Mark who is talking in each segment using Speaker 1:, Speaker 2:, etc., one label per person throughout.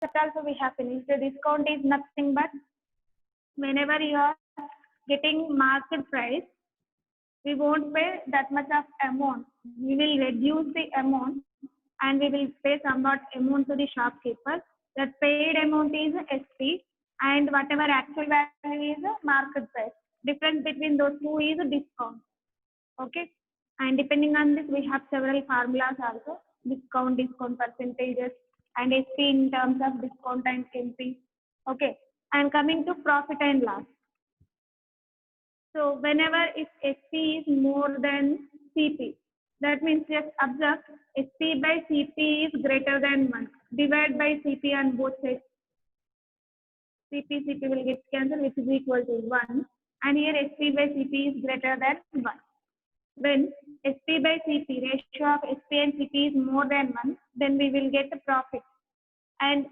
Speaker 1: concept also we have finished. The discount is nothing but whenever you are getting market price, we won't pay that much of amount. We will reduce the amount and we will pay somewhat amount to the shopkeeper. That paid amount is SP and whatever actual value is market price. Difference between those two is discount. Okay. And depending on this, we have several formulas also. Discount percentages, and SP in terms of discount and MP. Okay. And coming to profit and loss. So whenever if SP is more than CP, that means just observe SP by CP is greater than 1. Divide by CP on both sides. CP will get cancelled, which is equal to 1. And here SP by CP is greater than 1. When SP by CP, ratio of SP and CP is more than 1, then we will get the profit. And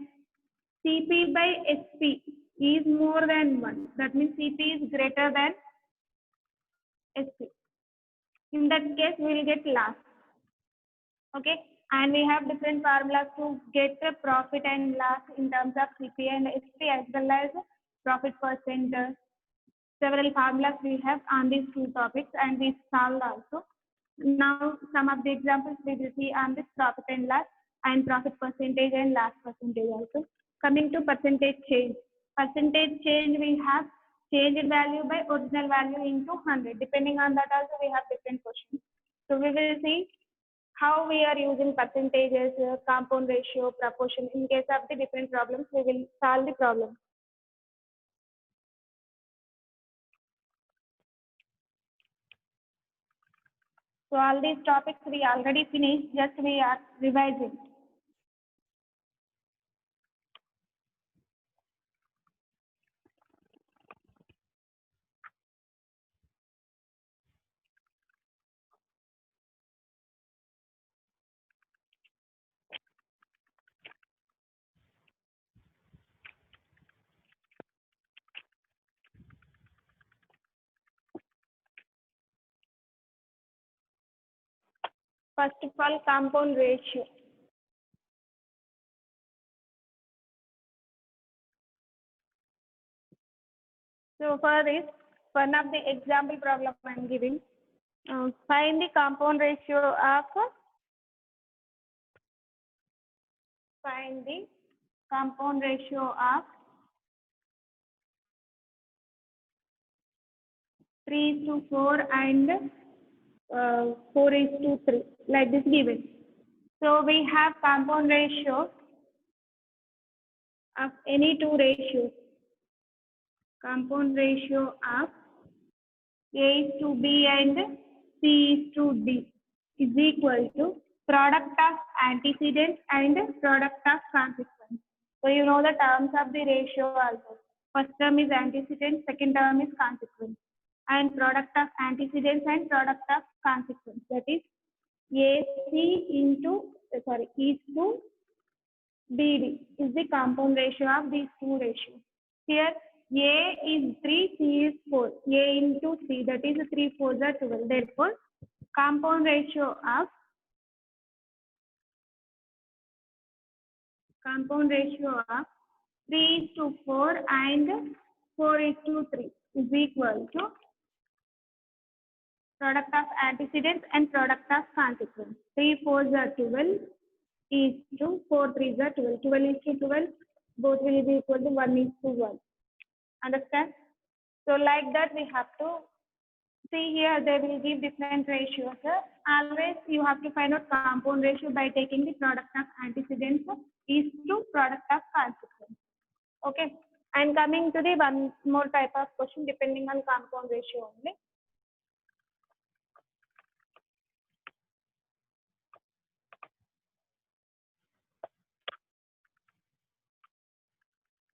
Speaker 1: CP by SP is more than 1. That means CP is greater than SP. In that case, we will get loss. Okay. And we have different formulas to get the profit and loss in terms of CP and SP as well as profit percent. Several formulas we have on these two topics and we solved also. Now, some of the examples we will see on this profit and loss and profit percentage and loss percentage also. Coming to percentage change. Percentage change, we have changed value by original value into 100. Depending on that also we have different questions. So we will see how we are using percentages, compound ratio, proportion. In case of the different problems, we will solve the problem. So all these topics we already finished, just we are revising. First of all, compound ratio. So for this, one of the example problem I am giving. Find the compound ratio of 3:4 and 4:3, like this given. So we have compound ratio of any two ratios. Compound ratio of A:B and C:D is equal to product of antecedent and product of consequence. So you know the terms of the ratio also. First term is antecedent, second term is consequence. And product of antecedents and product of consequence. That is E to BD is the compound ratio of these two ratios. Here A is 3, C is 4. A into 3, that is 3 4s are 12. Therefore, compound ratio of 3:4 and 4:3 is equal to product of antecedents and product of consequence. 3 4s are 12 is to 4 3s are 12. 12 is to 12, both will be equal to 1 is to 1. Understand? So like that we have to see here they will give different ratios. Always you have to find out compound ratio by taking the product of antecedents is to product of consequence. Okay. And coming to the one more type of question depending on compound ratio only.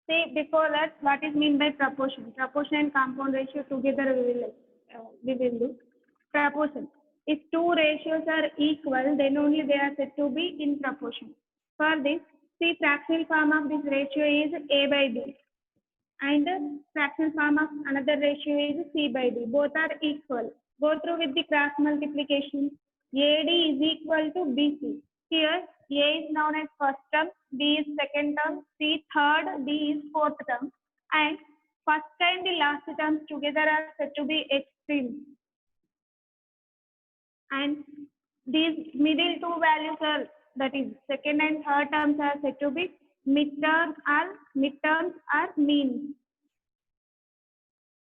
Speaker 1: See, before that, what is mean by proportion? Proportion and compound ratio together we will do. Proportion. If two ratios are equal, then only they are said to be in proportion. For this, see, fractional form of this ratio is A by B. And fractional form of another ratio is C by D. Both are equal. Go through with the cross multiplication. AD is equal to BC. Here, A is known as first term, B is second term, C third, D is fourth term, and first and the last terms together are said to be extremes. And these middle two values are, that is second and third terms, are said to be midterms or means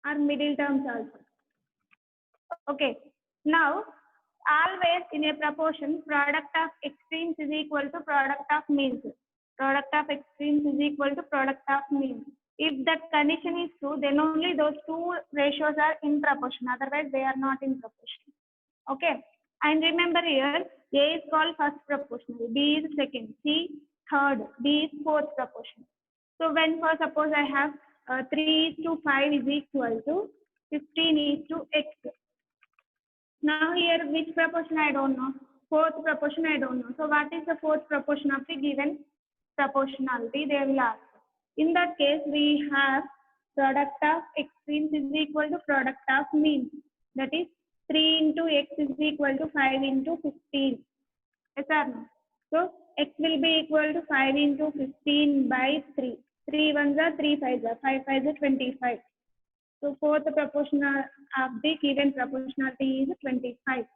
Speaker 1: or middle terms also. Okay. Now, always in a proportion, product of extremes is equal to product of means. Product of extremes is equal to product of means. If that condition is true, then only those two ratios are in proportion. Otherwise, they are not in proportion. Okay. And remember here, A is called first proportional, B is second, C third, D is fourth proportional. So when, for suppose I have 3:5 is equal to 15:X. Now here which proportion I don't know. Fourth proportion I don't know. So what is the fourth proportion of the given proportionality? They will ask. In that case, we have product of extremes is equal to product of means. That is 3 into x is equal to 5 into 15. Yes or no? So x will be equal to 5 into 15 by 3. 3 ones are 3 fives are 5 fives are 25. So fourth proportional of the given proportionality is 25.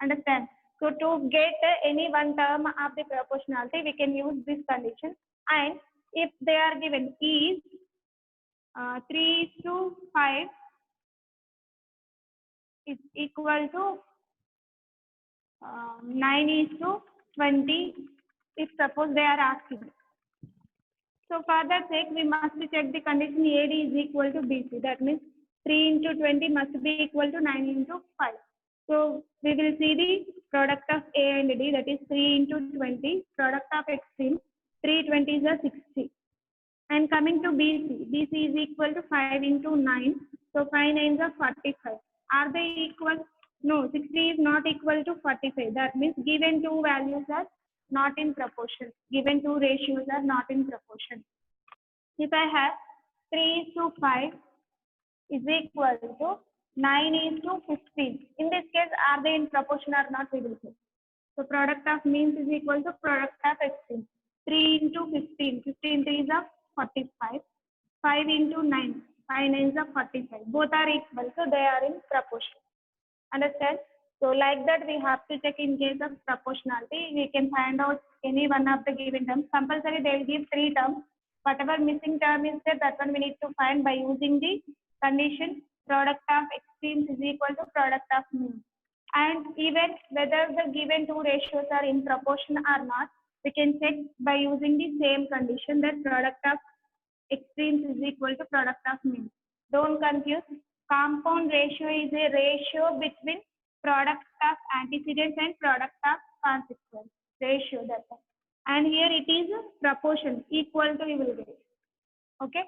Speaker 1: Understand? So to get any one term of the proportionality, we can use this condition. And if they are given is 3:5 is equal to 9:20, if suppose they are asking. So for that sake, we must check the condition AD is equal to BC. That means 3 into 20 must be equal to 9 into 5. So we will see the product of A and D, that is 3 into 20, product of extreme, 3 20s are 60. And coming to BC, BC is equal to 5 into 9, so 5 9s are 45. Are they equal? No, 60 is not equal to 45. That means given two values are not in proportion. Given two ratios are not in proportion. If I have 3:5 is equal to 9:15. In this case, are they in proportion or not? We will see. So product of means is equal to product of extremes. 3 into 15. 15 3s are 45. 5 into 9. 5 9s are 45. Both are equal, so they are in proportion. Understand? So like that, we have to check in case of proportionality. We can find out any one of the given terms. Compulsory, they will give 3 terms. Whatever missing term is there, that one we need to find by using the condition product of extremes is equal to product of means. And even whether the given two ratios are in proportion or not, we can check by using the same condition, that product of extremes is equal to product of means. Don't confuse. Compound ratio is a ratio between product of antecedents and product of consequence. Ratio, that's all. And here it is proportion, equal to, you will get. Okay.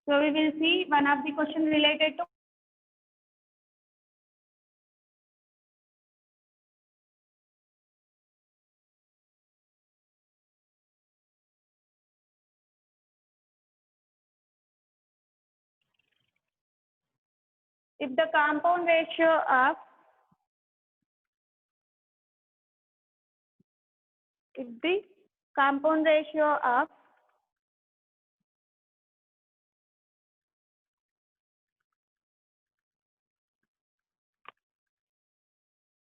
Speaker 1: So we will see one of the questions related to if the compound ratio of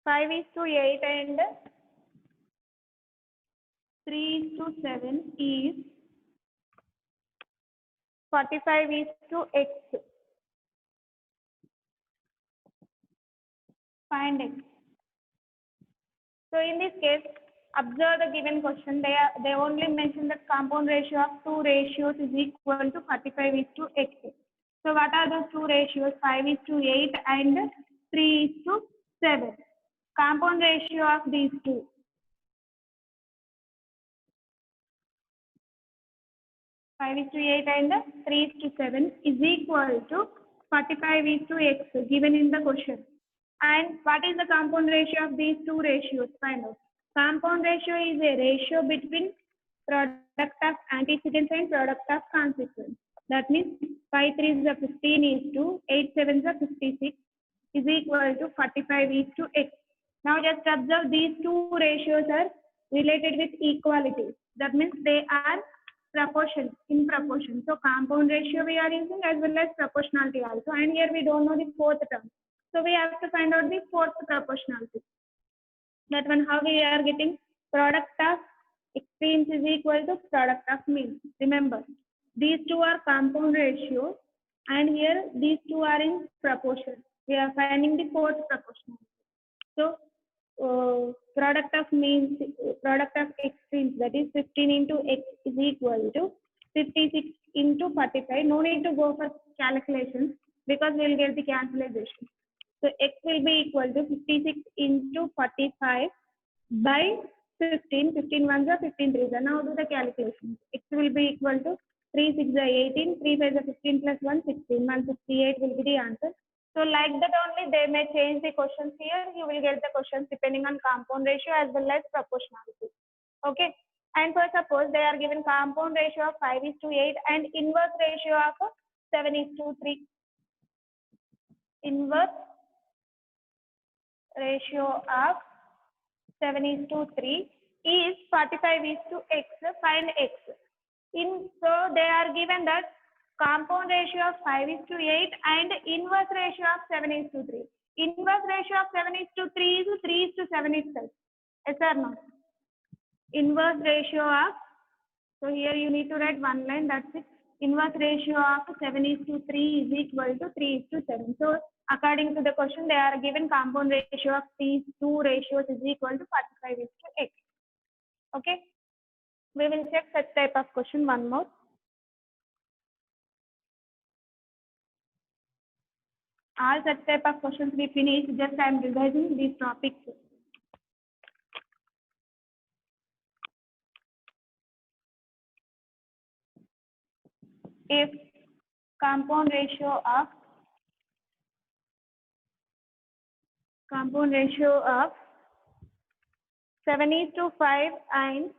Speaker 1: 5:8 and 3:7 is 45:X. Find X. So in this case, observe the given question. They only mention that compound ratio of two ratios is equal to 45:X. So what are those two ratios? 5:8 and 3:7. Compound ratio of these two. 5:8 and 3:7 is equal to 45:X given in the question. And what is the compound ratio of these two ratios? Find out. Compound ratio is a ratio between product of antecedents and product of consequence. That means 5 3 is 15 is to 8 7 is 56 is equal to 45 is to x. Now just observe these two ratios are related with equality. That means they are in proportion. So compound ratio we are using as well as proportionality also. And here we don't know the fourth term. So we have to find out the fourth proportionality. That one how we are getting product of extremes is equal to product of means. Remember, these two are compound ratio and here these two are in proportion. We are finding the fourth proportionality. So product of means, product of extremes, that is 15 into x is equal to 56 into 45. No need to go for calculations because we will get the cancellation. So x will be equal to 56 into 45 by 15. 15 ones are 15 threes. Now do the calculations. X will be equal to 3 6 are 18, 3 5 are 15 plus 1 16. 168 will be the answer. So like that only they may change the questions here. You will get the questions depending on compound ratio as well as proportionality. Okay. And for suppose they are given compound ratio of 5 is to 8 and inverse ratio of 7 is to 3. Inverse ratio of 7 is to 3 is 45 is to x. Find x. So they are given that compound ratio of 5 is to 8 and inverse ratio of 7 is to 3. Inverse ratio of 7 is to 3 is 3 is to 7 itself. Yes or no? Inverse ratio of, so here you need to write one line, that's it. Inverse ratio of 7 is to 3 is equal to 3 is to 7. So according to the question, they are given compound ratio of these two ratios is equal to 45 is to x. Okay. We will check such type of question one more. All such type of questions we finished, just I am revising these topics. If compound ratio of 7 is to 5 and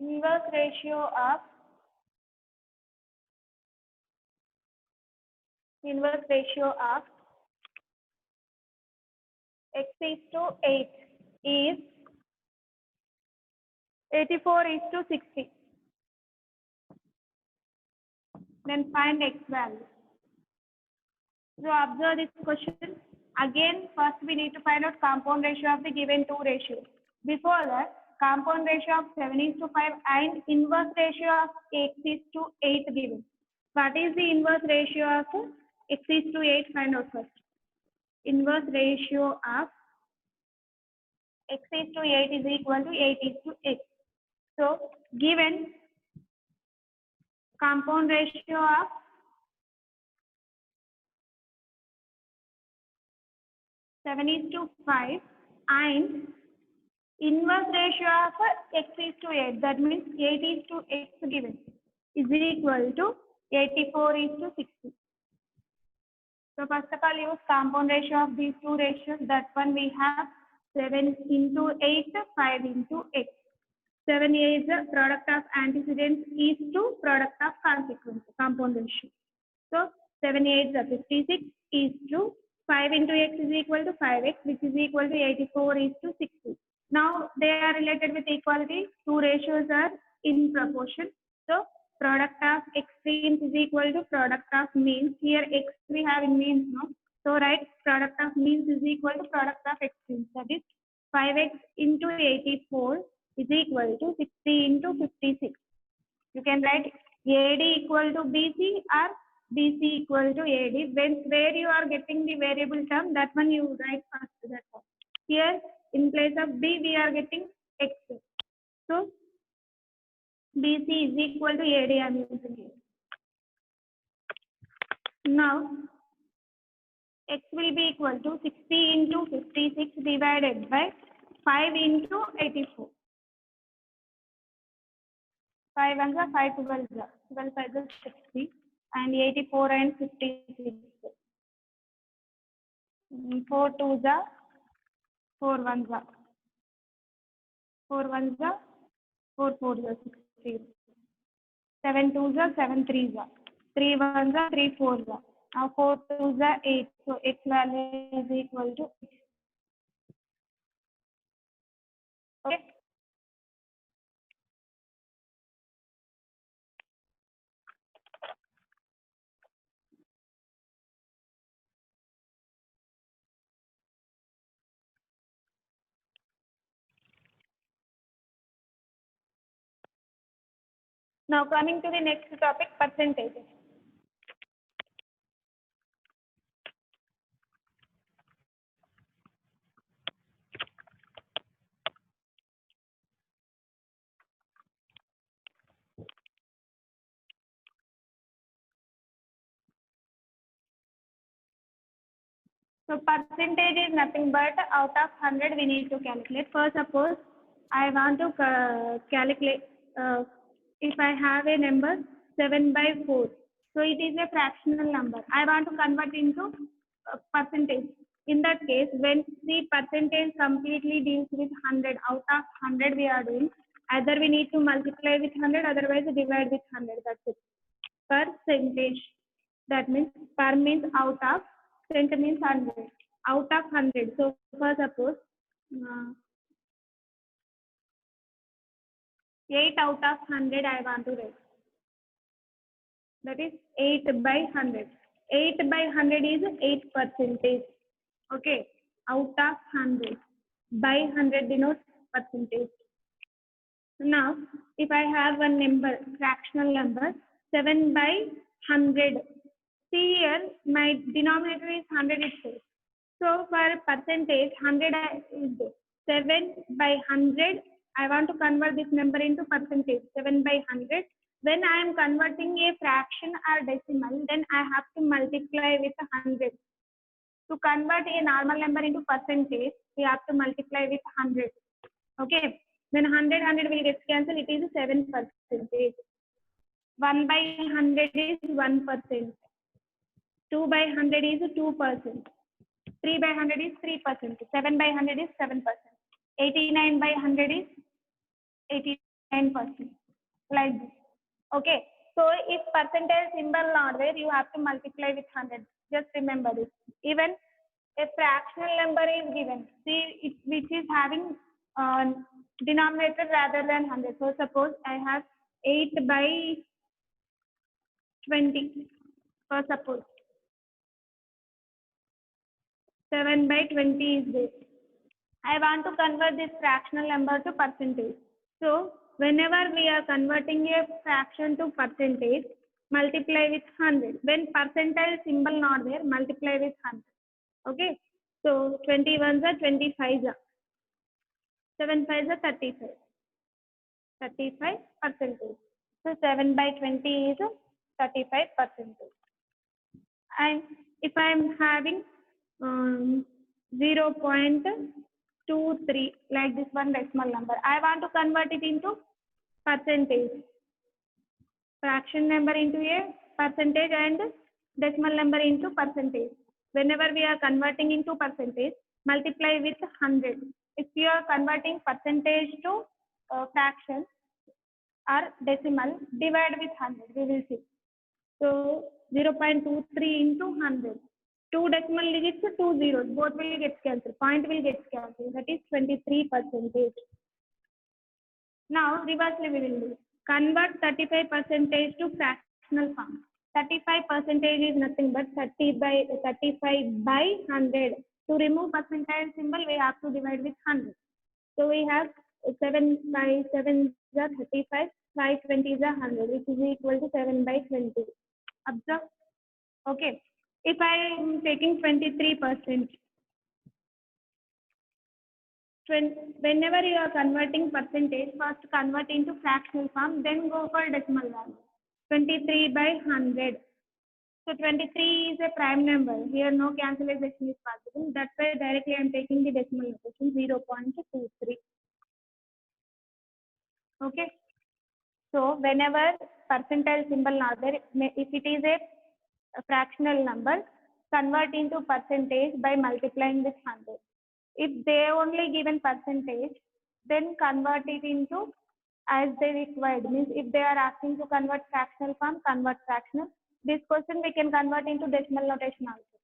Speaker 1: inverse ratio of x is to 8 is 84 is to 60. Then find x value. So observe this question. Again, first we need to find out compound ratio of the given two ratios. Before that, compound ratio of 7 is to 5 and inverse ratio of x is to 8 given. What is the inverse ratio of x is to 8? Find out first. Inverse ratio of x is to 8 is equal to 8 is to x. So given compound ratio of 7 is to 5 and inverse ratio of x is to 8, that means 8 is to x given, is equal to 84 is to 60. So first of all, use compound ratio of these two ratios. That one we have 7 into 8, 5 into x. 7 is the product of antecedents is to product of consequence, compound ratio. So 7 8 is 56 is to 5 into x is equal to 5x, which is equal to 84 is to 60. Now they are related with equality. Two ratios are in proportion. So product of extremes is equal to product of means. Here x we have in means, no? So write product of means is equal to product of extremes. That is 5x into 84 is equal to 60 into 56. You can write AD equal to BC or BC equal to AD. Where you are getting the variable term, that one you write first. That's all. Here in place of B we are getting x. So BC is equal to AD I am using here. Now x will be equal to 60 into 56 divided by 5 into 84. 5 ones are 5 12 are 12 5 is 60 and 84 and 56. 4 2s are 4 1s are 4 1s are 4 4s are 60. 7 twos are 7 threes are. 3 ones are 3 fours are. Now 4 twos are 8. So x value is equal to 8. Okay. Now coming to the next topic, percentages. So percentage is nothing but out of 100 we need to calculate. First, suppose I want to calculate if I have a number 7 by 4. So it is a fractional number. I want to convert into percentage. In that case, when the percentage completely deals with 100, out of 100 we are doing, either we need to multiply with 100, otherwise divide with 100. That's it. Percentage. That means per means out of, cent means 100. Out of 100. So for suppose 8 out of 100 I want to write. That is 8 by 100. 8 by 100 is 8 percentage. Okay. Out of 100. By 100 denotes percentage. Now, if I have one number, fractional number, 7 by 100. See here, my denominator is 100 itself. So for percentage, 100 is there. 7 by 100, I want to convert this number into percentage. 7 by 100. When I am converting a fraction or decimal, then I have to multiply with 100. To convert a normal number into percentage, we have to multiply with 100. Okay. Then 100 will get cancelled. It is 7 percentage. 1 by 100 is 1%. 2 by 100 is 2%. 3 by 100 is 3%. 7 by 100 is 7%. 89 by 100 is 89%. Like this. Okay. So if percentage symbol not there, you have to multiply with 100. Just remember this. Even a fractional number is given. See, which is having denominator rather than 100. So suppose I have 8 by 20. So suppose 7 by 20 is there. I want to convert this fractional number to percentage. So whenever we are converting a fraction to percentage, multiply with 100. When percentile symbol not there, multiply with 100. Okay. So 21s are 25s are. 7 5s are 35. 35 percentage. So 7 by 20 is 35 percentage. And if I am having 0.23 like this one decimal number, I want to convert it into percentage. Fraction number into a percentage and decimal number into percentage. Whenever we are converting into percentage, multiply with 100. If you are converting percentage to fraction or decimal, divide with 100. We will see. So 0.23 into 100. 2 decimal digits, 2 zeros. Both will get cancelled. Point will get cancelled. That is 23%. Now reversely we will do. Convert 35% to fractional form. 35% is nothing but 35 by 100. To remove percentile symbol, we have to divide with 100. So we have 7 by 7 is 35, 5 20 is 100, which is equal to 7 by 20. Observe. Okay. If I am taking 23%, whenever you are converting percentage, first convert into fractional form, then go for decimal value. 23 by 100. So 23 is a prime number. Here no cancellation is possible. That's why directly I am taking the decimal notation 0.23. Okay. So whenever percentile symbol not there, if it is a fractional number, convert into percentage by multiplying with 100. If they only given percentage, then convert it into as they required. Means if they are asking to convert fractional form, convert fractional. This question we can convert into decimal notation also.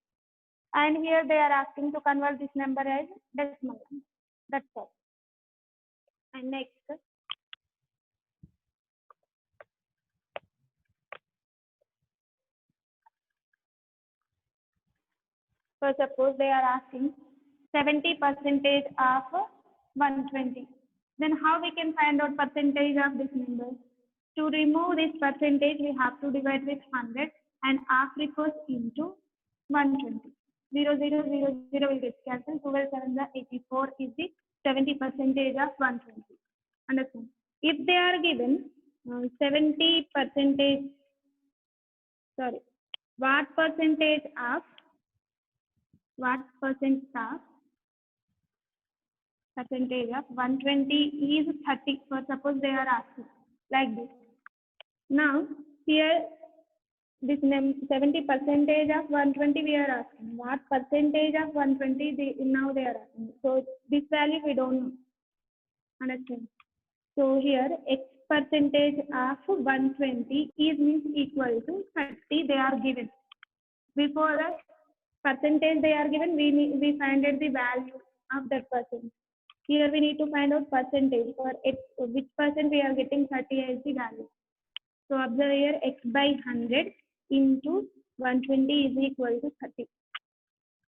Speaker 1: And here they are asking to convert this number as decimal number. That's all. And next. So suppose they are asking 70% of 120. Then how we can find out percentage of this number? To remove this percentage, we have to divide with 100 and half refers into 120. 0, 0, 0, 0 will get cancelled. 12, 7, 84 is the 70% of 120. Understand? If they are given 70 percentage, sorry, what percentage of 120 is 30? For suppose they are asking like this. Now here this 70 percentage of 120 we are asking. What percentage of 120 now they are asking. So this value we don't know. Understand? So here x percentage of 120 is means equal to 30 they are given. Before that percentage they are given, we find out the value of that percent. Here we need to find out percentage for x, which percent we are getting 30 as the value. So observe here x by 100 into 120 is equal to 30.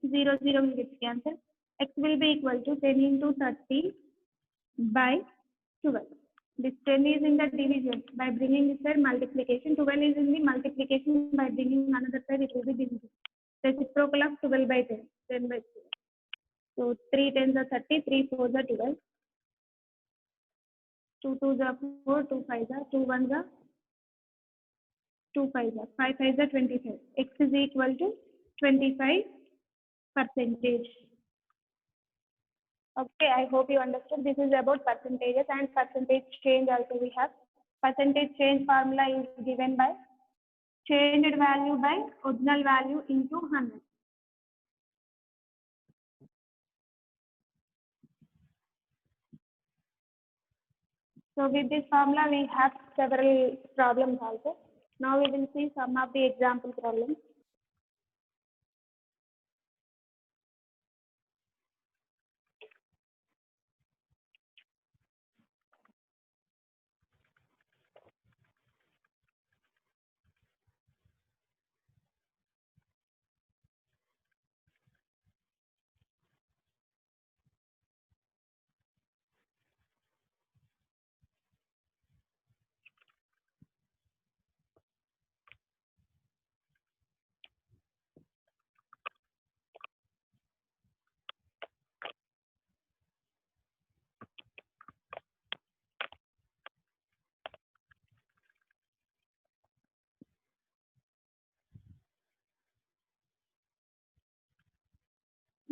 Speaker 1: 0, 0 will get cancelled. X will be equal to 10 into 30 by 12. This 10 is in the division. By bringing this side multiplication, 12 is in the multiplication. By bringing another side, it will be division. Reciprocal of 12 by 10, 10 by 12. So 3 10s are 30, 3 4s are 12, 2 2s are 4, 2 5s are 2 1s are 2 5s are 5 5s are 25. X is equal to 25 percentage. Okay, I hope you understood. This is about percentages and percentage change also we have. Percentage change formula is given by changed value by original value into 100. So with this formula, we have several problems also. Now we will see some of the example problems.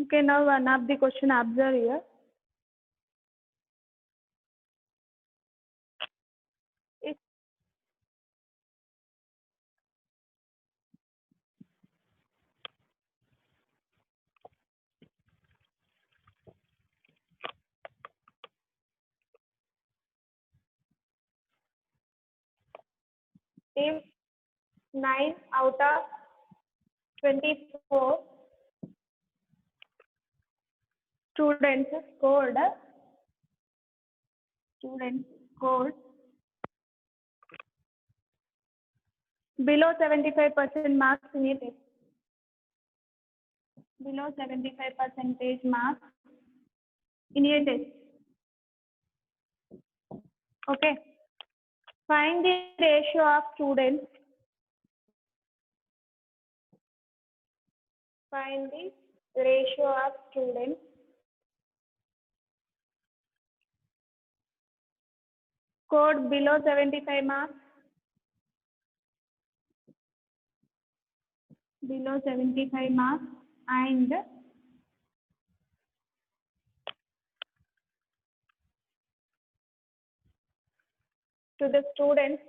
Speaker 1: Okay, now one of the question observe here. If 9 out of 24 students scored below 75% marks in a test. Below 75% marks in a test. Okay. Find the ratio of students. Find the ratio of students scored below 75 marks. Below 75 marks and to the students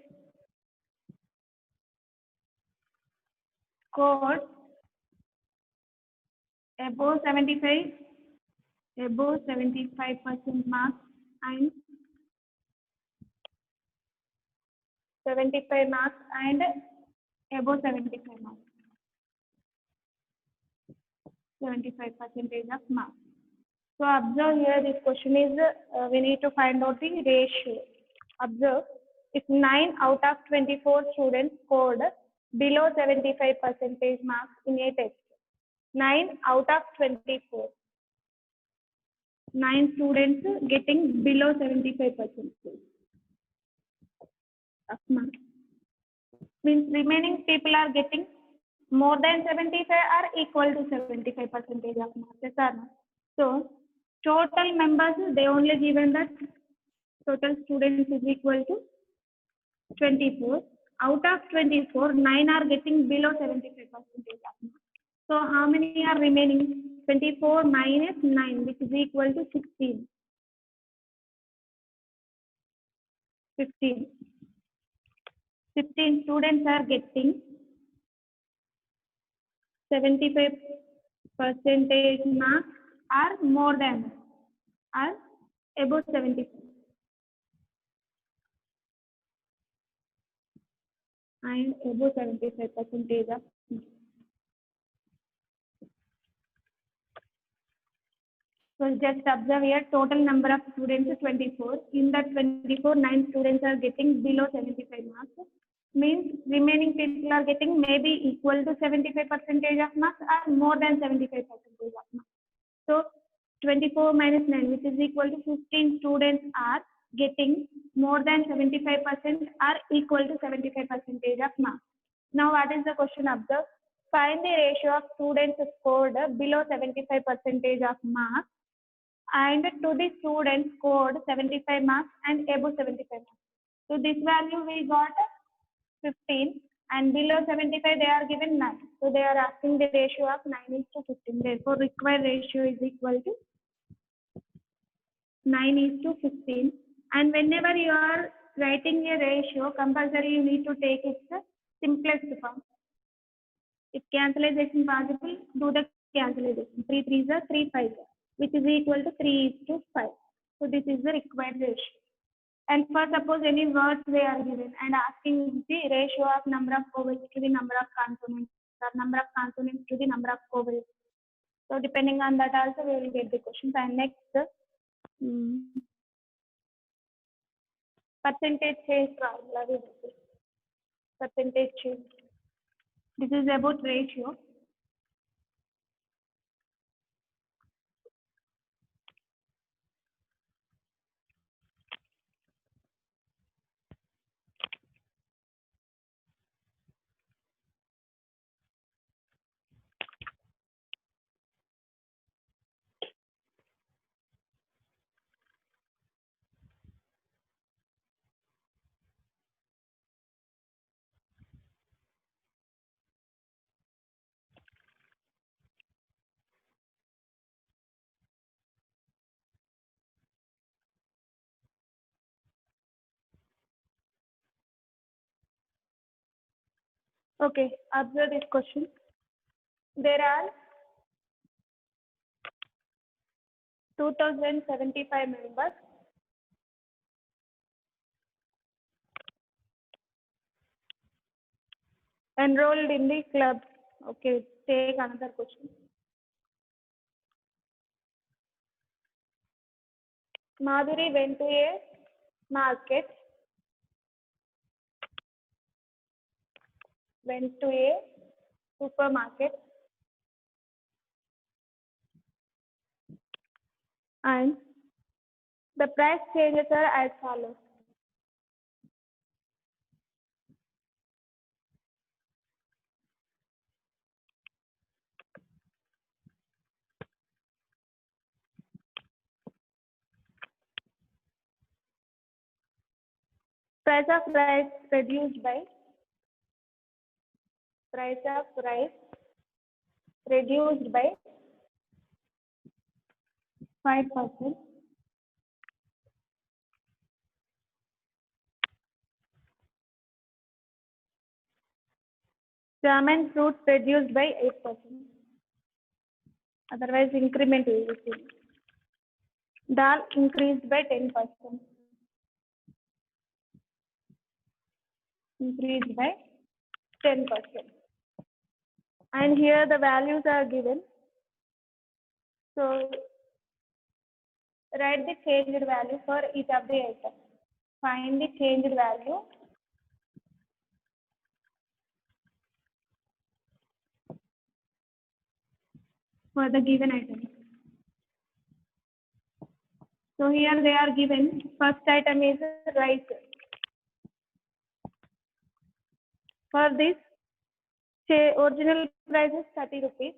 Speaker 1: scored above 75% marks and 75 marks and above 75 marks. 75% of marks. So observe here, this question is, we need to find out the ratio. Observe, if 9 out of 24 students scored below 75% marks in a test, 9 out of 24, 9 students getting below 75% of marks, means remaining people are getting more than 75 or equal to 75% of marks. Yes or no? So total members, they only given that total students is equal to 24. Out of 24, 9 are getting below 75% of marks. So how many are remaining? 24 minus 9, which is equal to 16. 15. 15 students are getting 75% marks or more than or above 75. And above 75% of marks. So just observe here, total number of students is 24. In that 24, 9 students are getting below 75 marks. Means remaining people are getting maybe equal to 75% of marks or more than 75% of marks. So 24 minus 9, which is equal to 15 students are getting more than 75% or equal to 75% of marks. Now what is the question? Observe, find the ratio of students scored below 75% of marks and to the students scored 75 marks and above 75 marks. So this value we got 15 and below 75 they are given 9. So they are asking the ratio of 9:15. Therefore required ratio is equal to 9:15. And whenever you are writing a ratio, compulsory you need to take its simplest form. If cancellation possible, do the cancellation. 3 3s are 3 5s, which is equal to 3:5. So this is the required ratio. And for suppose any words they are given and asking the ratio of number of vowels to the number of consonants or number of consonants to the number of vowels. So depending on that also we will get the questions. And next, percentage change problem. Percentage change. This is about ratio. Okay, observe this question. There are 2075 members enrolled in the club. Okay, take another question. Madhuri went to a market. Went to a supermarket and the price changes are as follows. Price of rice reduced by 5%. Jamun fruit reduced by 8%. Otherwise, increment will be seen. Dal increased by 10%. increased by 10%. And here the values are given. So write the changed value for each of the items. Find the changed value for the given item. So here they are given. First item is rice. For this, original price is 30 rupees.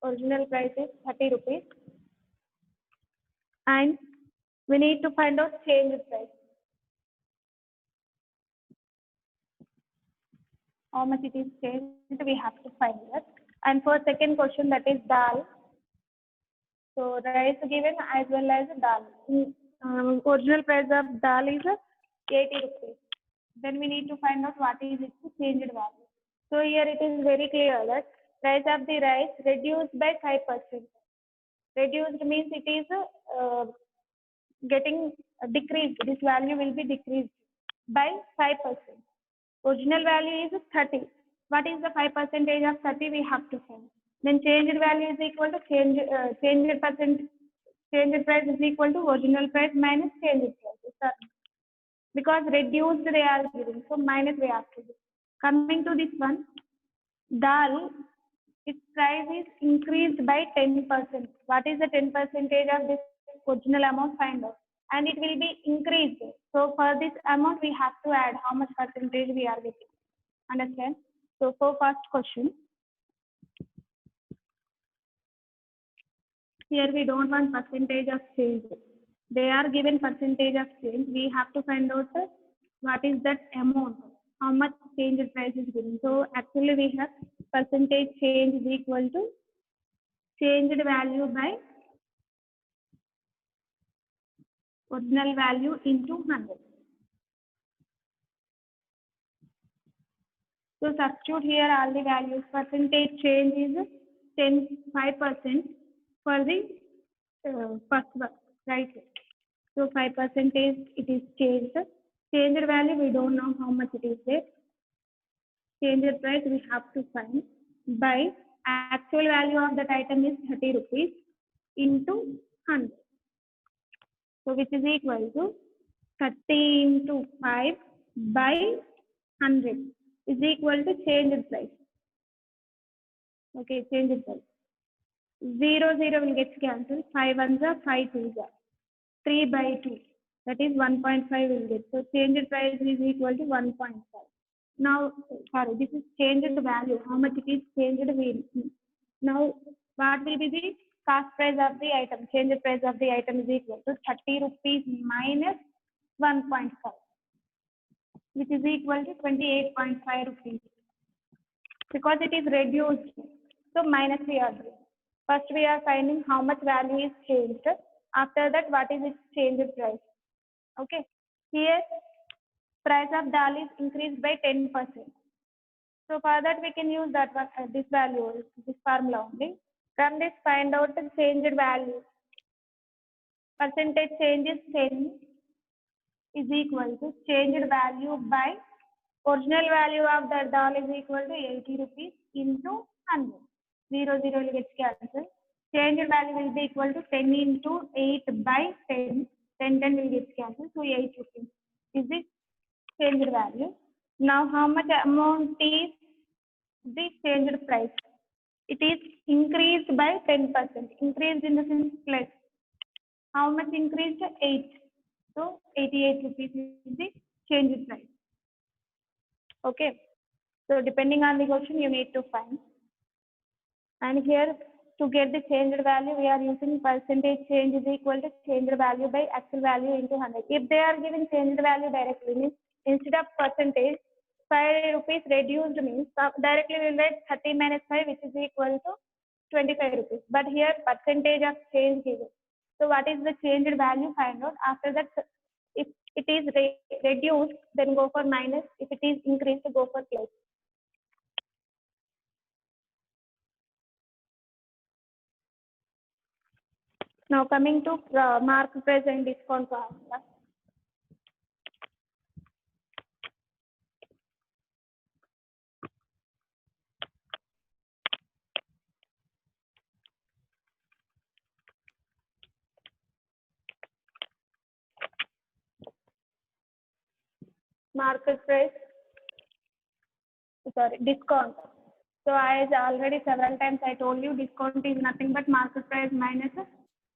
Speaker 1: Original price is 30 rupees. And we need to find out changed price. How much it is changed, we have to find that. And for second question, that is dal. So rice given as well as dal. Original price of dal is 80 rupees. Then we need to find out what is its changed value. So here it is very clear that price of the rice reduced by 5%. Reduced means it is getting decreased. This value will be decreased by 5%. Original value is 30. What is the 5% of 30? We have to find. Then changed value is equal to changed price is equal to original price minus changed price. Because reduced they are giving, so minus we have to do. Coming to this one, dal, its price is increased by 10%. What is the 10% of this original amount? Find out. And it will be increased. So for this amount, we have to add how much percentage we are getting. Understand? So for first question, here we don't want percentage of change. They are given percentage of change. We have to find out what is that amount, how much change price is given. So actually we have percentage change is equal to changed value by original value into 100. So substitute here all the values. Percentage change is 5% for the first one, right? So 5% it is changed. Changed value we don't know how much it is there. Changed price we have to find by actual value of that item is 30 rupees into 100. So which is equal to 30 into 5 by 100 is equal to changed price. Okay, changed price. 0, 0 will get cancelled. 5 ones are 5 twos are 3 by 2. That is 1.5 will get. So changed price is equal to 1.5. Now, sorry, this is changed value. How much it is changed? Now, what will be the cost price of the item? Changed price of the item is equal to 30 rupees minus 1.5, which is equal to 28.5 rupees. Because it is reduced, so minus we are doing. First, we are finding how much value is changed. After that, what is its changed price? Okay. Here, price of dal is increased by 10%. So for that, we can use that one, this value, this formula only. From this, find out the changed value. Percentage change is 10 is equal to changed value by original value of the dal is equal to 80 rupees into 100. 0, 0 will get cancelled. Changed value will be equal to 10 into 8 by 10. 10 will get cancelled. So 8 rupees is the changed value. Now how much amount is the changed price? It is increased by 10%. Increased in the sense plus. How much increased? 8. So 88 rupees is the changed price. Okay. So depending on the question, you need to find. And here, to get the changed value, we are using percentage change is equal to changed value by actual value into 100. If they are giving changed value directly, means instead of percentage, 5 rupees reduced means directly we will write 30 minus 5, which is equal to 25 rupees. But here, percentage of change given. So what is the changed value? Find out. After that, if it is reduced, then go for minus. If it is increased, go for plus. Now coming to market price and discount formula. Market price, sorry, discount. So as already several times I told you, discount is nothing but market price minus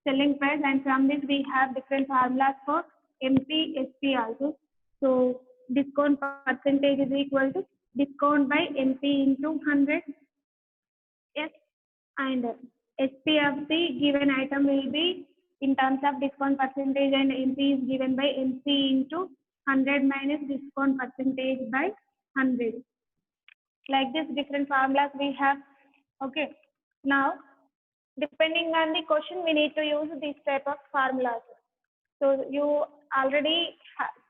Speaker 1: selling price, and from this we have different formulas for MP, SP also. So discount percentage is equal to discount by MP into 100. Yes, and SP of the given item will be in terms of discount percentage, and MP is given by MP into 100 minus discount percentage by 100. Like this, different formulas we have. Okay, now depending on the question, we need to use this type of formulas. So you already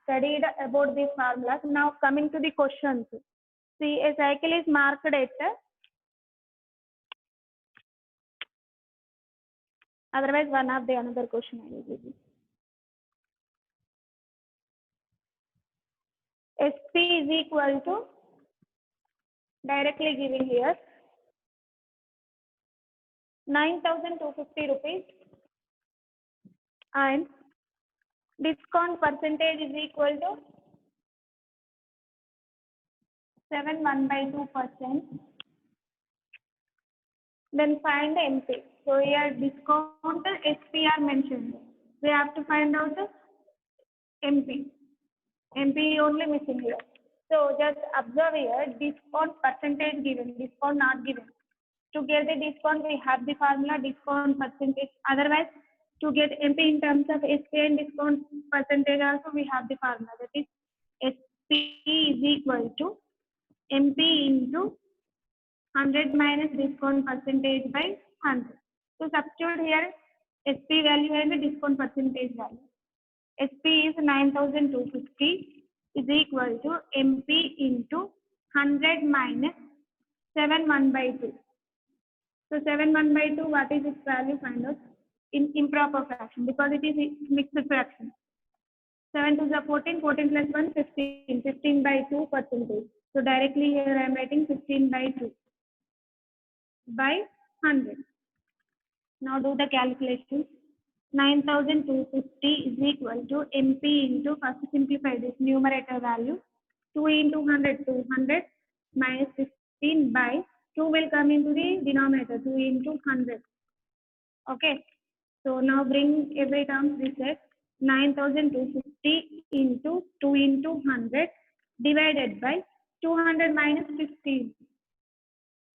Speaker 1: studied about these formulas. Now coming to the questions. See, a cycle is marked at, otherwise one of the another question I will give you. SP is equal to, directly giving here, 9,250 rupees, and discount percentage is equal to 7.1/2%. Then find the MP. So here discount SP are mentioned. We have to find out the MP. MP only missing here. So just observe here, discount percentage given, discount not given. To get the discount, we have the formula discount percentage. Otherwise, to get MP in terms of SP and discount percentage also, we have the formula. That is SP is equal to MP into 100 minus discount percentage by 100. So substitute here SP value and the discount percentage value. SP is 9,250 is equal to MP into 100 minus 7.1/2. So 7.1/2, what is its value? Find out in improper fraction, because it is mixed fraction. 7 to the 14, 14 plus 1, 15, 15/2 percentage. So directly here I am writing 15/2 by 100. Now do the calculation. 9,250 is equal to MP into, first simplify this numerator value, 2 into 100, 200 minus 15 by 2 will come into the denominator, 2 into 100. Okay. So now bring every term reset. 9,250 into 2 into 100 divided by 200 minus 15.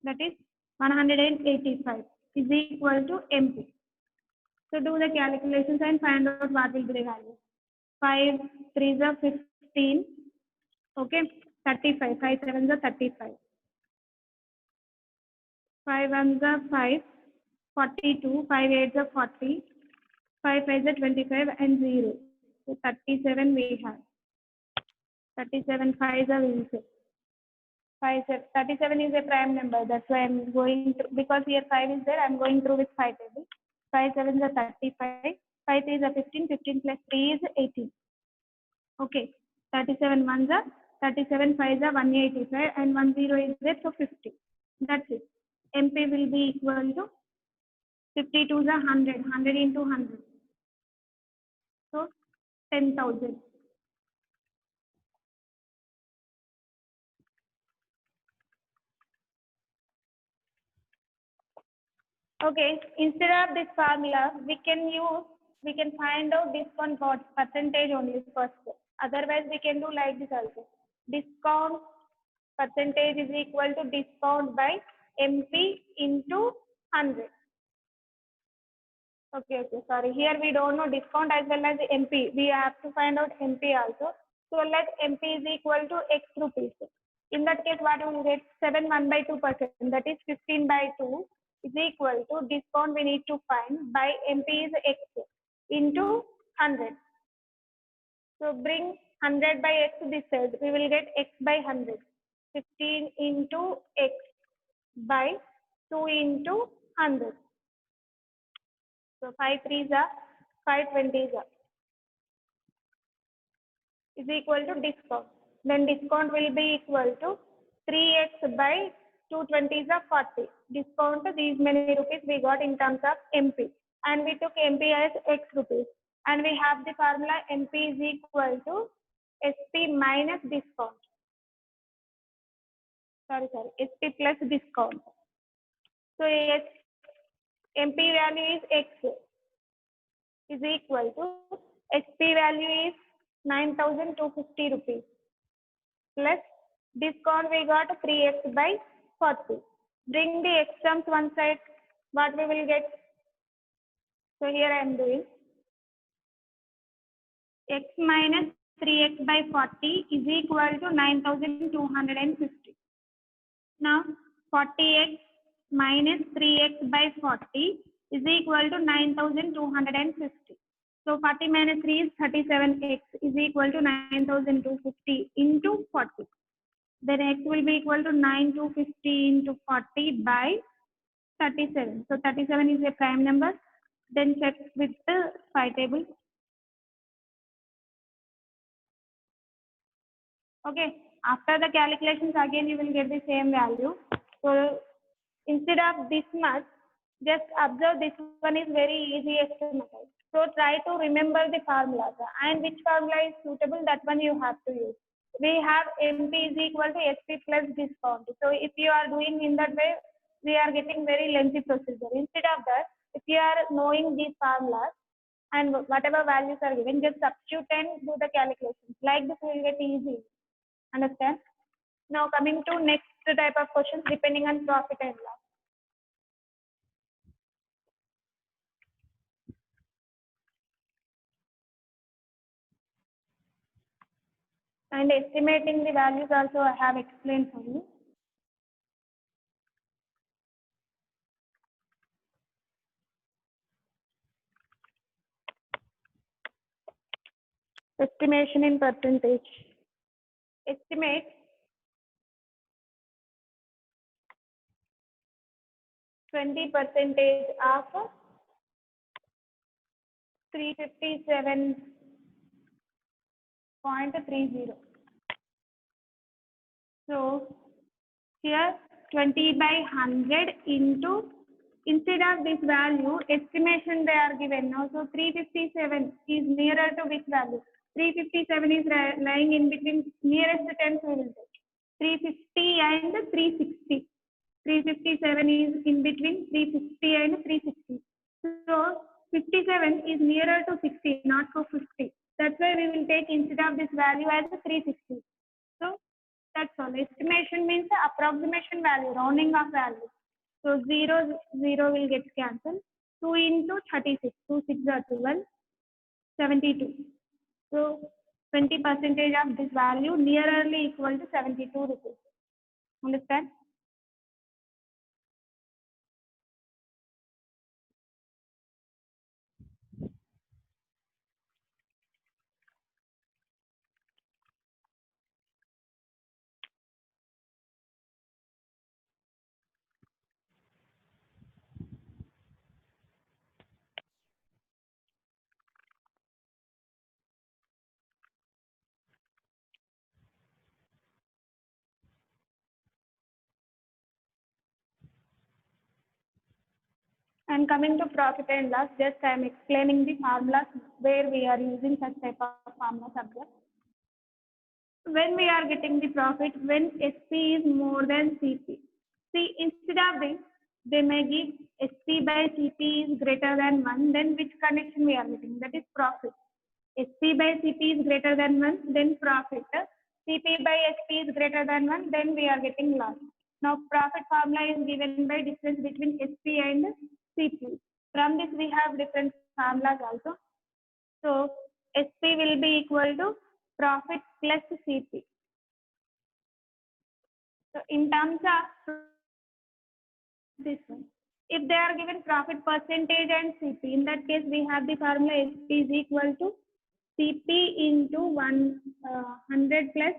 Speaker 1: That is 185 is equal to MP. So do the calculations and find out what will be the value. 5 3s are 15. Okay. 35. 5 7s are 35. 5 1s are 5. 42. 5 8s are 40. 5 5s are 25 and 0. So 37 we have. 37 5s are will say. 37 is a prime number. That's why I'm going through, because here 5 is there, I'm going through with 5 tables. 5 7s are 35. 5 3s are 15. 15 plus 3 is 18. Okay. 37 1s are 37 5s are 185 and 1 0 is there, so 50. That's it. MP will be equal to 52 is 100. 100 into 100. So 10,000. Okay, instead of this formula, we can find out discount percentage only first. Otherwise, we can do like this also. Discount percentage is equal to discount by MP into 100. Okay, sorry. Here we don't know discount as well as MP. We have to find out MP also. So let MP is equal to X rupees. In that case, what we will get? 7.1/2%. That is 15/2 is equal to discount we need to find by MP is X into 100. So bring 100 by X this side. We will get X by 100. 15 into X by 2 into 100. So 5 3s are 5 20s are is equal to discount. Then discount will be equal to 3x by 220s are 40. Discount these many rupees we got in terms of MP. And we took MP as x rupees. And we have the formula MP is equal to SP minus discount. Sorry, SP plus discount. So yes, MP value is x is equal to SP value is 9,250 rupees plus discount we got 3x by 40. Bring the x terms one side, what we will get? So here I am doing x minus 3x by 40 is equal to 9,250. Now 40x minus 3x by 40 is equal to 9,250. So 40 minus 3 is 37x is equal to 9,250 into 40. Then x will be equal to 9,250 into 40 by 37. So 37 is a prime number. Then check with the phi table. Okay. After the calculations, again you will get the same value. So instead of this much, just observe this one is very easy estimate. So try to remember the formulas and which formula is suitable, that one you have to use. We have MP is equal to SP plus discount. So if you are doing in that way, we are getting very lengthy procedure. Instead of that, if you are knowing these formulas and whatever values are given, just substitute and do the calculations. Like this will get easy. Understand? Now coming to next type of questions depending on profit and loss. And estimating the values also I have explained for you. Estimation in percentage. Estimate 20% of 357.30. So here 20 by 100 into, instead of this value, estimation they are given now. So 357 is nearer to which value? 357 is lying in between nearest tens we will take. 350 and 360. 357 is in between 350 and 360. So 57 is nearer to 60, not to 50. That's why we will take instead of this value as 360. So that's all. Estimation means the approximation value, rounding of value. So 0, 0 will get cancelled. 2 into 36, 2 6 are 12, 72. So 20% of this value nearly equal to 72 rupees. Understand? And coming to profit and loss, just I am explaining the formulas where we are using such type of formula subject. When we are getting the profit, when SP is more than CP. See, instead of this, they may give SP by CP is greater than 1, then which condition we are getting? That is profit. SP by CP is greater than 1, then profit. CP by SP is greater than 1, then we are getting loss. Now, profit formula is given by difference between SP and CP. From this, we have different formulas also. So, SP will be equal to profit plus CP. So, in terms of this one, if they are given profit percentage and CP, in that case, we have the formula SP is equal to CP into 100 plus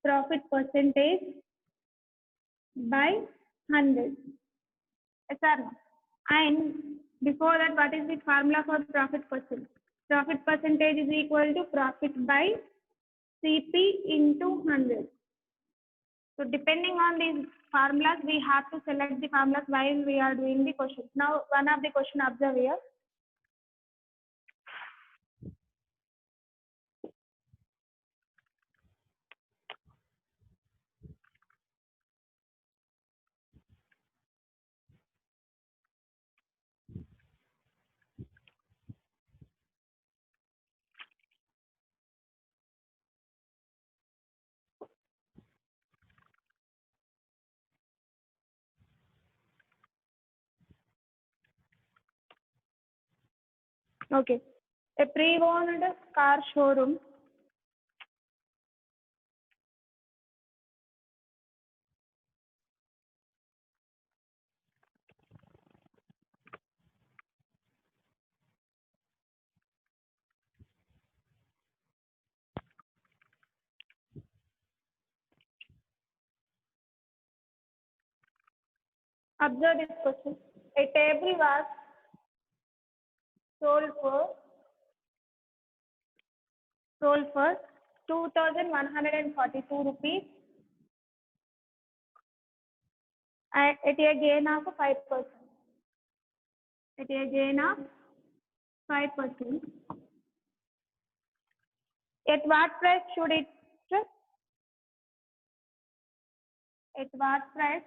Speaker 1: profit percentage by 100. Yes or no? And Before that, what is the formula for profit percent? Profit percentage is equal to profit by CP into 100. So depending on these formulas, we have to select the formulas while we are doing the question. Now, one of the question observe here. Okay. A pre-owned car showroom observe this question. A table was sold for 2,142 rupees at a gain of 5%. At a gain of 5%. At what price should it? At what price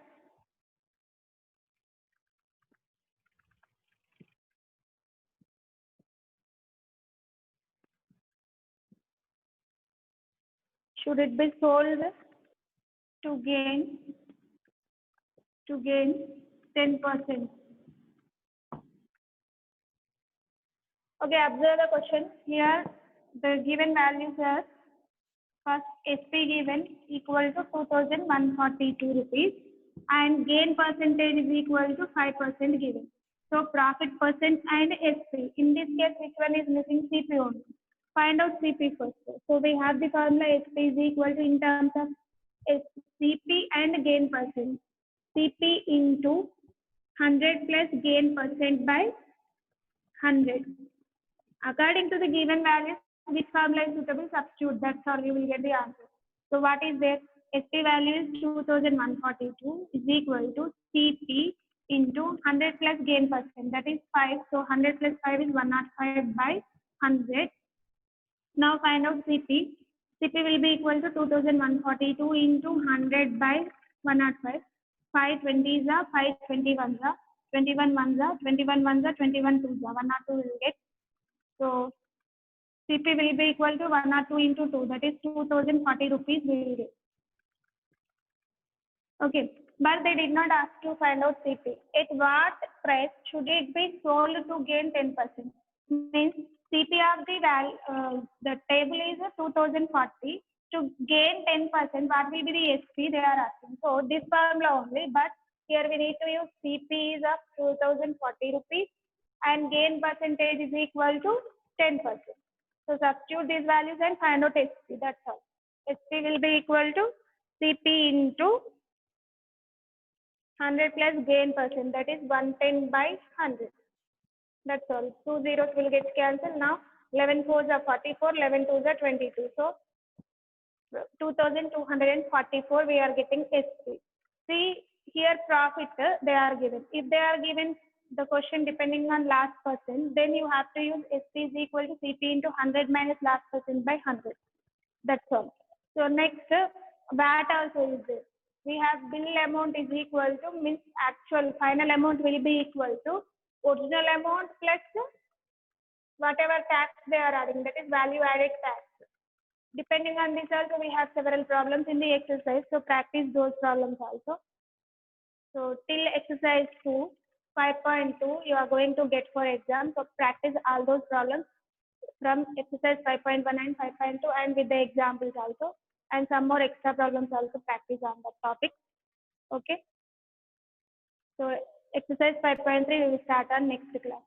Speaker 1: should it be sold to gain 10%? Okay, observe the question. Here the given values are first SP given equal to 2,142 rupees and gain percentage is equal to 5% given. So profit percent and SP. In this case, which one is missing? CP only. Find out CP first. So we have the formula SP is equal to in terms of CP and gain percent. CP into 100 plus gain percent by 100. According to the given values, which formula is suitable, substitute. That's all, you will get the answer. So what is there? SP value is 2,142 is equal to CP into 100 plus gain percent. That is 5. So 100 plus 5 is 105 by 100. Now find out CP. CP will be equal to 2,142 into 100 by 105. 5 20s are 5 21s are 21 ones are 21 ones are 21 twos are 102 will get. So CP will be equal to 102 into 2, that is 2,040 rupees we will get. Okay, but they did not ask to find out CP. At what price should it be sold to gain 10%? Means CP of the table is 2,040. To gain 10%, what will be the SP they are asking? So this formula only, but here we need to use CP is of 2,040 rupees and gain percentage is equal to 10%. So substitute these values and find out SP. That's all. SP will be equal to CP into 100 plus gain percent, that is 110 by 100. That's all. 2 zeros will get cancelled. Now 11 fours are 44, 11 twos are 22. So 2,244 we are getting SP. See here profit they are given. If they are given the question depending on last percent, then you have to use SP is equal to CP into 100 minus last percent by 100. That's all. So next VAT also is there. We have bill amount is equal to means actual final amount will be equal to original amount plus whatever tax they are adding, that is value added tax. Depending on this also we have several problems in the exercise, so practice those problems also. So till exercise 2, 5.2 you are going to get for exam, so practice all those problems from exercise 5.1 and 5.2 and with the examples also, and some more extra problems also practice on that topic. Okay, so exercise 5.3 we will start on next class.